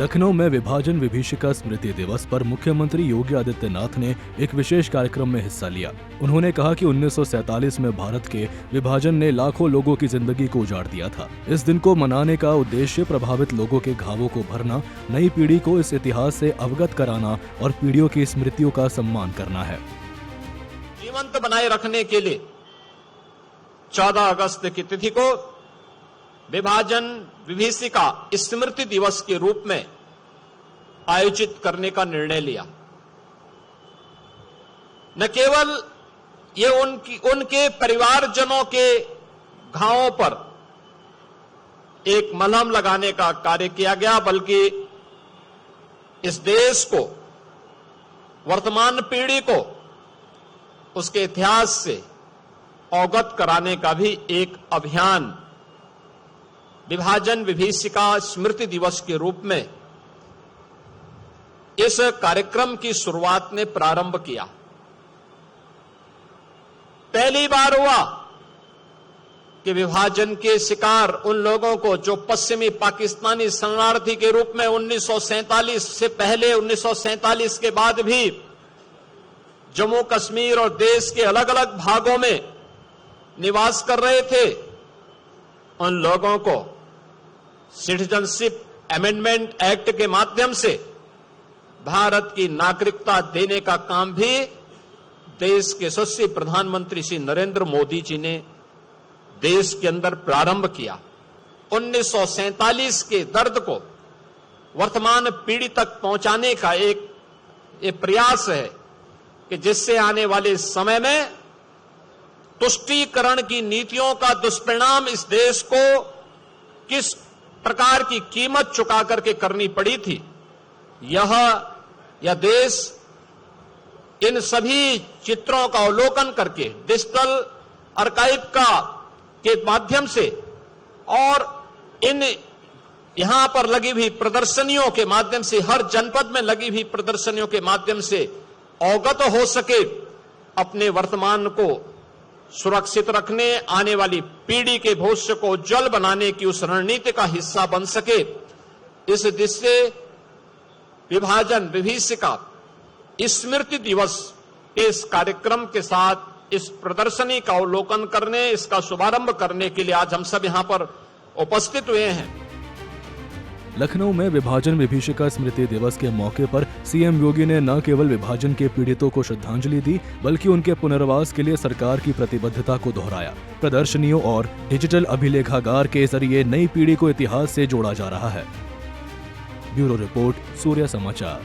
लखनऊ में विभाजन विभीषिका स्मृति दिवस पर मुख्यमंत्री योगी आदित्यनाथ ने एक विशेष कार्यक्रम में हिस्सा लिया। उन्होंने कहा कि 1947 में भारत के विभाजन ने लाखों लोगों की जिंदगी को उजाड़ दिया था। इस दिन को मनाने का उद्देश्य प्रभावित लोगों के घावों को भरना, नई पीढ़ी को इस इतिहास से अवगत कराना और पीढ़ियों की स्मृतियों का सम्मान करना है। जीवंत बनाए रखने के लिए 14 अगस्त की तिथि को विभाजन विभीषिका स्मृति दिवस के रूप में आयोजित करने का निर्णय लिया। न केवल ये उनके परिवारजनों के घावों पर एक मलहम लगाने का कार्य किया गया, बल्कि इस देश को, वर्तमान पीढ़ी को उसके इतिहास से अवगत कराने का भी एक अभियान विभाजन विभीषिका स्मृति दिवस के रूप में इस कार्यक्रम की शुरुआत ने प्रारंभ किया। पहली बार हुआ कि विभाजन के शिकार उन लोगों को जो पश्चिमी पाकिस्तानी शरणार्थी के रूप में 1947 से पहले, 1947 के बाद भी जम्मू कश्मीर और देश के अलग अलग भागों में निवास कर रहे थे, उन लोगों को सिटीजनशिप अमेंडमेंट एक्ट के माध्यम से भारत की नागरिकता देने का काम भी देश के यशस्वी प्रधानमंत्री श्री नरेंद्र मोदी जी ने देश के अंदर प्रारंभ किया। 1947 के दर्द को वर्तमान पीढ़ी तक पहुंचाने का एक प्रयास है कि जिससे आने वाले समय में तुष्टीकरण की नीतियों का दुष्परिणाम इस देश को किस प्रकार की कीमत चुका करके करनी पड़ी थी, यह देश इन सभी चित्रों का अवलोकन करके डिजिटल आर्काइव के माध्यम से और इन यहां पर लगी हुई प्रदर्शनियों के माध्यम से, हर जनपद में लगी हुई प्रदर्शनियों के माध्यम से अवगत हो सके, अपने वर्तमान को सुरक्षित रखने, आने वाली पीढ़ी के भविष्य को उज्जवल बनाने की उस रणनीति का हिस्सा बन सके। इस दृष्टि से विभाजन विभीषिका स्मृति दिवस के इस कार्यक्रम के साथ इस प्रदर्शनी का अवलोकन करने, इसका शुभारंभ करने के लिए आज हम सब यहां पर उपस्थित हुए हैं। लखनऊ में विभाजन विभीषिका स्मृति दिवस के मौके पर सीएम योगी ने न केवल विभाजन के पीड़ितों को श्रद्धांजलि दी, बल्कि उनके पुनर्वास के लिए सरकार की प्रतिबद्धता को दोहराया। प्रदर्शनियों और डिजिटल अभिलेखागार के जरिए नई पीढ़ी को इतिहास से जोड़ा जा रहा है। ब्यूरो रिपोर्ट, सूर्य समाचार।